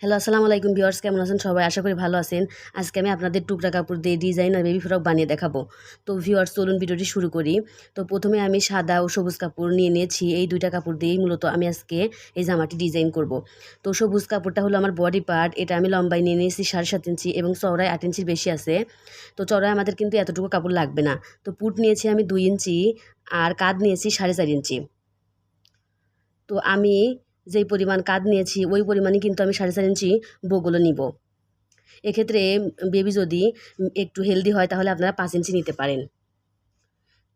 Hello, আসসালামু আলাইকুম viewers, কেমন আছেন সবাই? আশা করি ভালো আছেন। আজকে আমি আপনাদের টুকরা কাপড় দিয়ে ডিজাইন আর বেবি ফ্রক বানিয়ে দেখাবো। তো ভিউয়ার্স, চলুন ভিডিওটি শুরু করি। তো প্রথমে আমি সাদা ও সবুজ কাপড় নিয়ে নিয়েছি। এই দুইটা কাপড় দিয়েই মূলত আমি আজকে এই জামাটি ডিজাইন করব। তো সবুজ কাপড়টা হলো আমার বডি পার্ট। এটা আমি লম্বায় নিয়ে নিয়েছি 7.5 ইঞ্চি এবং চওড়ায় 8 ইঞ্চির বেশি আছে। তো চওড়ায় আমাদের কিন্তু এতটুকু কাপড় লাগবে না। তো পুট নিয়েছি আমি 2 ইঞ্চি আর কাঁধ নিয়েছি 4.5 ইঞ্চি। তো আমি যেই পরিমাণ কাঁধ নিয়েছি ওই পরিমাণই কিন্তু আমি 4.5 ইঞ্চি বগলও নিব। এক্ষেত্রে বেবি যদি একটু হেলদি হয় তাহলে আপনারা 5 ইঞ্চি নিতে পারেন।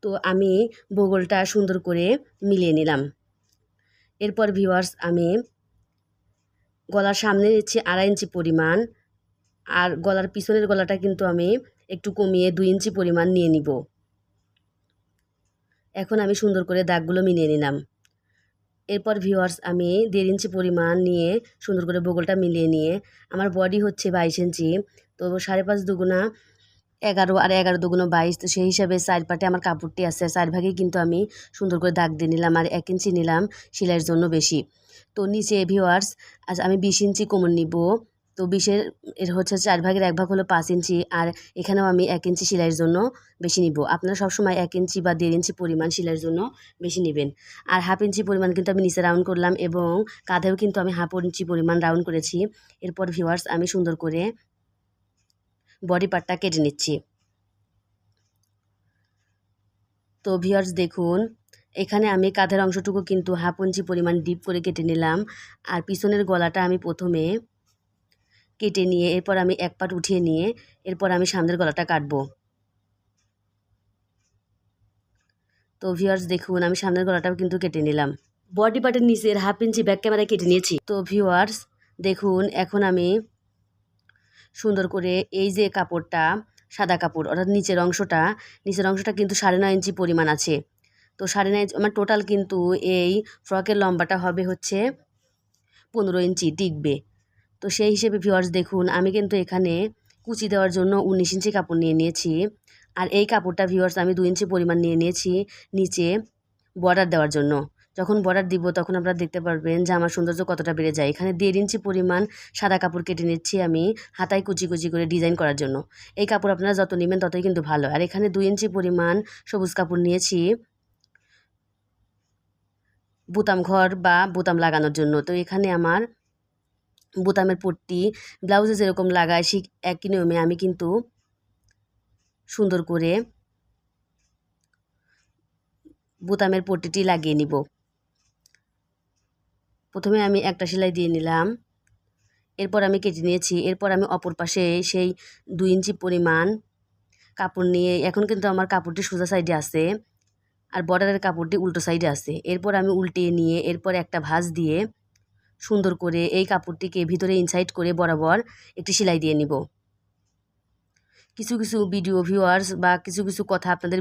তো আমি বগলটা সুন্দর করে মিলিয়ে নিলাম। এরপর ভিউয়ার্স, আমি গলার সামনে নিচ্ছি 2.5 ইঞ্চি পরিমাণ, আর গলার পিছনের গলাটা কিন্তু আমি একটু কমিয়ে 2 ইঞ্চি পরিমাণ নিয়ে নিব। এখন আমি সুন্দর করে দাগগুলো মিলিয়ে নিলাম। এরপর ভিউয়ার্স, আমি 1.5 ইঞ্চি পরিমাণ নিয়ে সুন্দর করে বগলটা মিলিয়ে নিয়ে, আমার বডি হচ্ছে 22 ইঞ্চি। তো 5.5 দুগুণা 11 আর 11 দুগুণ 22। তো সেই হিসাবে 4 পাটে আমার কাপড়টি আছে, 4 ভাগে কিন্তু আমি সুন্দর করে দাগ দিয়ে নিলাম আর 1 ইঞ্চি নিলাম সেলাইয়ের জন্য বেশি। তো নিচে ভিউয়ার্স, আজ আমি 20 ইঞ্চি কোমর নিব। তো 20-এর হচ্ছে 4 ভাগের 1 ভাগ হলো 5 ইঞ্চি, আর এখানেও আমি 1 ইঞ্চি সেলাইয়ের জন্য বেশি নিব। আপনারা সবসময় 1 ইঞ্চি বা 1.5 ইঞ্চি পরিমাণ সেলাইয়ের জন্য বেশি নেবেন। আর 1/2 ইঞ্চি পরিমাণ কিন্তু আমি নিচে রাউন্ড করলাম এবং কাঁধেও কিন্তু আমি 1/2 ইঞ্চি পরিমাণ রাউন্ড করেছি। এরপর ভিউয়ার্স, আমি সুন্দর করে বডি পার্টটা কেটে নিচ্ছি। তো ভিউয়ার্স দেখুন, এখানে আমি কাঁধের অংশটুকু কিন্তু 1/2 ইঞ্চি পরিমাণ ডিপ করে কেটে নিলাম। আর পিছনের গলাটা আমি প্রথমে কেটে নিয়ে এরপর আমি এক পাট উঠিয়ে নিয়ে এরপর আমি সামনের গলাটা কাটবো। তো ভিউয়ার্স দেখুন, আমি সামনের গলাটাও কিন্তু কেটে নিলাম। বডি পার্টের নিচের 1/2 ইঞ্চি ব্যাক ক্যামেরায় কেটে নিয়েছি। তো ভিউয়ার্স দেখুন, এখন আমি সুন্দর করে এই যে কাপড়টা, সাদা কাপড় অর্থাৎ নিচের অংশটা কিন্তু 9.5 ইঞ্চি পরিমাণ আছে। তো 9.5 আমার টোটাল কিন্তু এই ফ্রকের লম্বাটা হবে হচ্ছে 15 ইঞ্চি টিকবে। তো সেই হিসেবে ভিউয়ার্স দেখুন, আমি কিন্তু এখানে কুচি দেওয়ার জন্য 19 ইঞ্চি কাপড় নিয়ে নিয়েছি। আর এই কাপড়টা ভিউয়ার্স আমি 2 ইঞ্চি পরিমাণ নিয়ে নিয়েছি নিচে বর্ডার দেওয়ার জন্য। যখন বর্ডার দিব তখন আপনারা দেখতে পারবেন যে আমার সৌন্দর্য কতটা বেড়ে যায়। এখানে 1.5 ইঞ্চি পরিমাণ সাদা কাপড় কেটে নিচ্ছি আমি হাতায় কুচি কুচি করে ডিজাইন করার জন্য। এই কাপড় আপনারা যত নেবেন ততই কিন্তু ভালো। আর এখানে 2 ইঞ্চি পরিমাণ সবুজ কাপড় নিয়েছি বোতাম ঘর বা বোতাম লাগানোর জন্য। তো এখানে আমার বোতামের পট্টি ব্লাউজে যেরকম লাগায় ঠিক একই নিয়মে আমি কিন্তু সুন্দর করে বোতামের পট্টিটি লাগিয়ে নিব। প্রথমে আমি একটা সেলাই দিয়ে নিলাম, এরপর আমি কেটে নিয়েছি। এরপর আমি অপর পাশে সেই 2 ইঞ্চি পরিমাণ কাপড় নিয়ে, এখন কিন্তু আমার কাপড়টি সোজা সাইডে আছে আর বর্ডারের কাপড়টি উল্টো সাইডে আছে। এরপর আমি উল্টিয়ে নিয়ে এরপর একটা ভাঁজ দিয়ে সুন্দর করে এই কাপড়টিকে ভিতরে ইনসাইড করে বরাবর একটি সেলাই দিয়ে নিব। কিছু কিছু ভিডিও ভিউয়ার্স বা কিছু কিছু কথা আপনাদের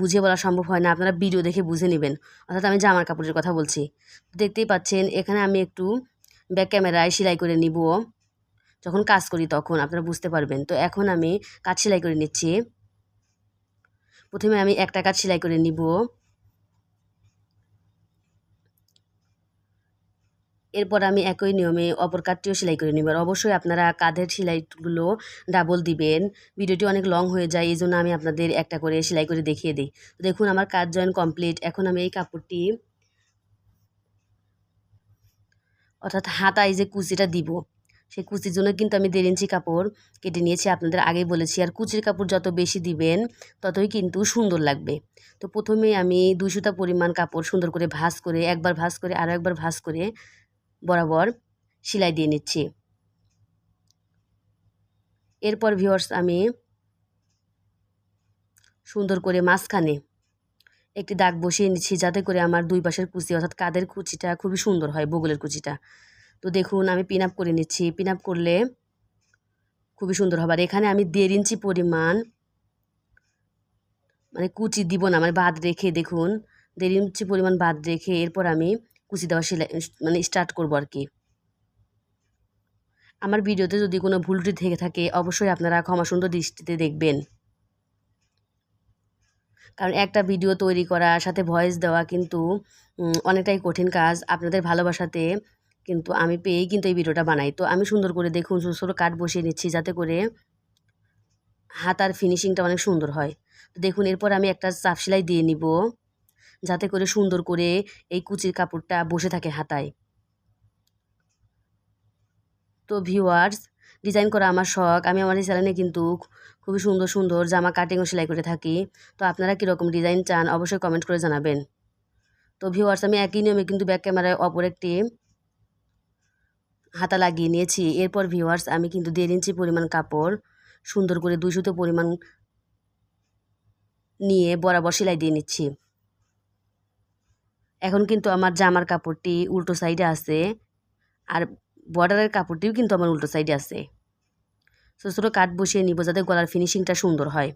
বুঝিয়ে বলা সম্ভব হয় না, আপনারা ভিডিও দেখে বুঝে নেবেন। অর্থাৎ আমি জামার কাপড়ের কথা বলছি। দেখতেই পাচ্ছেন এখানে আমি একটু ব্যাক ক্যামেরায় সেলাই করে নিব। যখন কাজ করি তখন আপনারা বুঝতে পারবেন। তো এখন আমি কাজ সেলাই করে নিচ্ছি। প্রথমে আমি একটা কাজ সেলাই করে নিব, এরপর আমি একই নিয়মে অপর কাঠটিও সেলাই করে নেব। আর অবশ্যই আপনারা কাঁধের সেলাইগুলো ডাবল দিবেন। ভিডিওটি অনেক লং হয়ে যায়, এই জন্য আমি আপনাদের একটা করে সেলাই করে দেখিয়ে দিই। তো দেখুন আমার কাজ জয়েন কমপ্লিট। এখন আমি এই কাপড়টি অর্থাৎ হাতায় যে কুচিটা দিব সেই কুচির জন্য কিন্তু আমি 1.5 ইঞ্চি কাপড় কেটে নিয়েছি, আপনাদের আগেই বলেছি। আর কুচির কাপড় যত বেশি দিবেন ততই কিন্তু সুন্দর লাগবে। তো প্রথমে আমি 2 সুতা পরিমাণ কাপড় সুন্দর করে ভাঁজ করে, একবার ভাঁজ করে আরও একবার ভাঁজ করে বরাবর সেলাই দিয়ে নিচ্ছি। এরপর ভিউয়ার্স, আমি সুন্দর করে মাঝখানে একটি দাগ বসিয়ে নিচ্ছি যাতে করে আমার দুই পাশের কুচি অর্থাৎ কাঁধের কুচিটা খুবই সুন্দর হয়, বগলের কুচিটা। তো দেখুন আমি পিন আপ করে নিচ্ছি। পিন আপ করলে খুবই সুন্দর হবে। আর এখানে আমি 1.5 ইঞ্চি পরিমাণ মানে কুচি দিব না, মানে বাদ রেখে দেখুন 1.5 ইঞ্চি পরিমাণ বাদ রেখে এরপর আমি কুচি দেওয়া সেলাই মানে স্টার্ট করব আর কি। আমার ভিডিওতে যদি কোনো ভুল ত্রুটি থেকে থাকে অবশ্যই আপনারা ক্ষমা সুন্দর দৃষ্টিতে দেখবেন, কারণ একটা ভিডিও তৈরি করা সাথে ভয়েস দেওয়া কিন্তু অনেকটাই কঠিন কাজ। আপনাদের ভালোবাসাতে কিন্তু আমি পেয়েই কিন্তু এই ভিডিওটা বানাই। তো আমি সুন্দর করে দেখুন ছোটো ছোটো কাট বসিয়ে নিচ্ছি যাতে করে হাতার ফিনিশিংটা অনেক সুন্দর হয়। তো দেখুন এরপর আমি একটা চাপ সেলাই দিয়ে নিব যাতে করে সুন্দর করে এই কুচির কাপড়টা বসে থাকে হাতায়। তো ভিউয়ার্স, ডিজাইন করা আমার শখ। আমি আমার এই চ্যানেলে কিন্তু খুবই সুন্দর সুন্দর জামা কাটিং ও সেলাই করে থাকি। তো আপনারা কীরকম ডিজাইন চান অবশ্যই কমেন্ট করে জানাবেন। তো ভিউয়ার্স, আমি একই নিয়মে কিন্তু ব্যাক ক্যামেরায় অপর একটি হাতা লাগিয়ে নিয়েছি। এরপর ভিউয়ার্স, আমি কিন্তু 1.5 ইঞ্চি পরিমাণ কাপড় সুন্দর করে 2 সুতো পরিমাণ নিয়ে বরাবর সেলাই দিয়ে নিচ্ছি। এখন কিন্তু আমার জামার কাপড়টি উল্টো সাইডে আছে, আর বর্ডারের কাপড়টিও কিন্তু আমার উল্টো সাইডে আছে। ছোটো ছোটো কাট বসিয়ে নিব যাতে গলার ফিনিশিংটা সুন্দর হয়।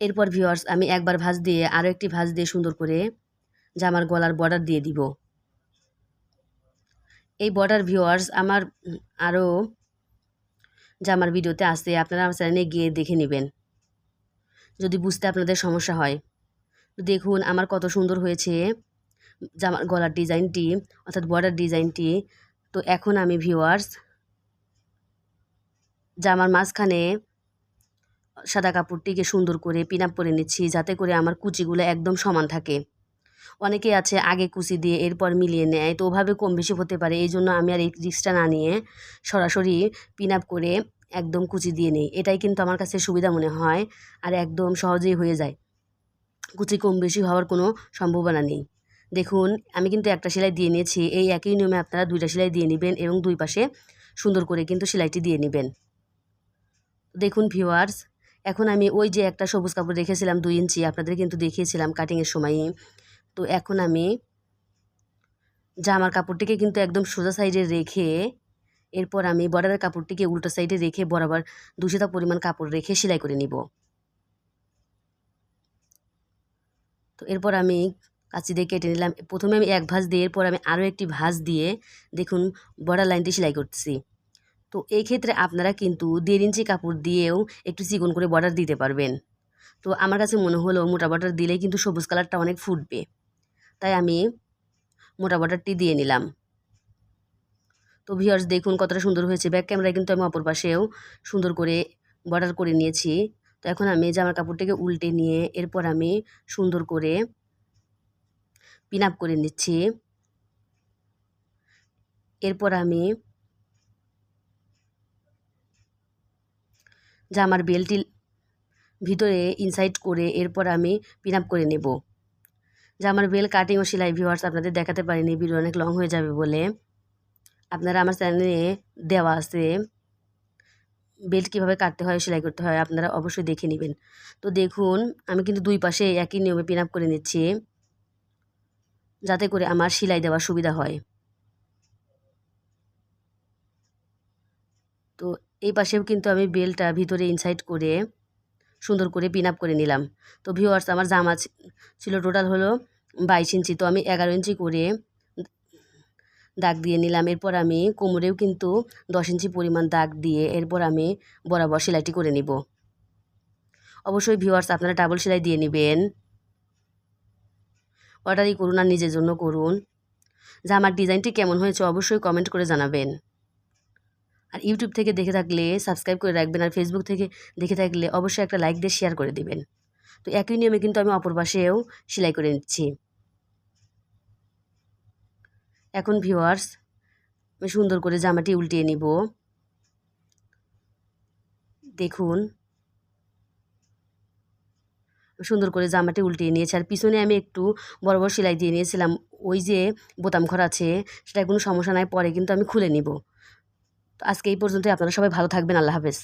এরপর ভিউয়ার্স, আমি একবার ভাঁজ দিয়ে আরও একটি ভাঁজ দিয়ে সুন্দর করে জামার গলার বর্ডার দিয়ে দিব। এই বর্ডার ভিউয়ার্স আমার আরও জামার ভিডিওতে আছে, আপনারা আমার চ্যানেলে গিয়ে দেখে নেবেন যদি বুঝতে আপনাদের সমস্যা হয়। তো দেখুন আমার কত সুন্দর হয়েছে জামার গলার ডিজাইনটি, অর্থাৎ বর্ডার ডিজাইনটি। তো এখন আমি ভিউয়ার্স জামার মাঝখানে সাদা কাপড়টিকে সুন্দর করে পিন আপ করে নিচ্ছি যাতে করে আমার কুচিগুলো একদম সমান থাকে। অনেকে আছে আগে কুচি দিয়ে এরপর মিলিয়ে নেয়, তো ওভাবে কম বেশি হতে পারে। এই জন্য আমি আর এই রিস্কটা না নিয়ে সরাসরি পিন আপ করে একদম কুচি দিয়ে নিই। এটাই কিন্তু আমার কাছে সুবিধা মনে হয়, আর একদম সহজেই হয়ে যায়। কুচি কম বেশি হওয়ার কোনো সম্ভাবনা নেই। দেখুন আমি কিন্তু একটা সেলাই দিয়ে নিয়েছি। এই একই নিয়মে আপনারা 2টা সেলাই দিয়ে নেবেন এবং 2 পাশে সুন্দর করে কিন্তু সেলাইটি দিয়ে নেবেন। দেখুন ভিউয়ার্স, এখন আমি ওই যে একটা সবুজ কাপড় রেখেছিলাম 2 ইঞ্চি, আপনাদের কিন্তু দেখিয়েছিলাম কাটিংয়ের সময়ই। তো এখন আমি জামার কাপড়টিকে কিন্তু একদম সোজা সাইডে রেখে এরপর আমি বর্ডারের কাপড়টিকে উল্টো সাইডে রেখে বরাবর 2 সুতা পরিমাণ কাপড় রেখে সেলাই করে নিব। তো এরপর আমি কাঁচি দিয়ে কেটে নিলাম। প্রথমে আমি এক ভাঁজ দিয়ে এরপর আমি আরও একটি ভাঁজ দিয়ে দেখুন বর্ডার লাইনটি সেলাই করতেছি। তো এই ক্ষেত্রে আপনারা কিন্তু 1.5 ইঞ্চি কাপড় দিয়েও একটু চিকন করে বর্ডার দিতে পারবেন। তো আমার কাছে মনে হলো মোটা বর্ডার দিলেই কিন্তু সবুজ কালারটা অনেক ফুটবে, তাই আমি মোটা বর্ডারটি দিয়ে নিলাম। তো ভিউয়ার্স দেখুন কতটা সুন্দর হয়েছে। ব্যাক ক্যামেরায় কিন্তু আমি অপর পাশেও সুন্দর করে বর্ডার করে নিয়েছি। তো এখন আমি জামার কাপড়টিকে উল্টে নিয়ে এরপর আমি সুন্দর করে পিন আপ করে নিচ্ছি। এরপর আমি জামার বেল্টটি ভিতরে ইনসাইড করে এরপর আমি পিন আপ করে নেব। জামার বেল কাটিং ও সেলাই ভিউয়ার্স আপনাদের দেখাতে পারিনি, ভিডিও অনেক লং হয়ে যাবে বলে। আপনারা আমার চ্যানেলে দেওয়া আছে বেল্ট কীভাবে কাটতে হয়, সেলাই করতে হয়, আপনারা অবশ্যই দেখে নেবেন। তো দেখুন আমি কিন্তু 2 পাশে একই নিয়মে পিন আপ করে নিচ্ছি যাতে করে আমার সেলাই দেওয়ার সুবিধা হয়। তো এই পাশেও কিন্তু আমি বেলটা ভিতরে ইনসাইড করে সুন্দর করে পিন আপ করে নিলাম। তো ভিউয়ার্স আমার জামা ছিল টোটাল হলো 22 ইঞ্চি, তো আমি 11 ইঞ্চি করে দাগ দিয়ে নিলাম। এরপর আমি কোমরেও কিন্তু 10 ইঞ্চি পরিমাণ দাগ দিয়ে এরপর আমি বরাবর সেলাইটি করে নিব। অবশ্যই ভিউয়ার্স আপনারা ডাবল সেলাই দিয়ে নেবেন। অর্ডারই করুন আর নিজের জন্য করুন। জামার ডিজাইনটি কেমন হয়েছে অবশ্যই কমেন্ট করে জানাবেন। আর ইউটিউব থেকে দেখে থাকলে সাবস্ক্রাইব করে রাখবেন, আর ফেসবুক থেকে দেখে থাকলে অবশ্যই একটা লাইক দিয়ে শেয়ার করে দিবেন। তো একই নিয়মে কিন্তু আমি অপর পাশেও সেলাই করে নিচ্ছি। এখন ভিউয়ার্স আমি সুন্দর করে জামাটি উল্টিয়ে নিব। দেখুন সুন্দর করে জামাটি উল্টিয়ে নিয়েছি, আর পিছনে আমি একটু বড় বড় সেলাই দিয়ে নিয়েছিলাম। ওই যে বোতাম ঘর আছে সেটা কোনো সমস্যা নাই, পরে কিন্তু আমি খুলে নিব। তো আজকে এই পর্যন্তই। আপনারা সবাই ভালো থাকবেন। আল্লাহ হাফেজ।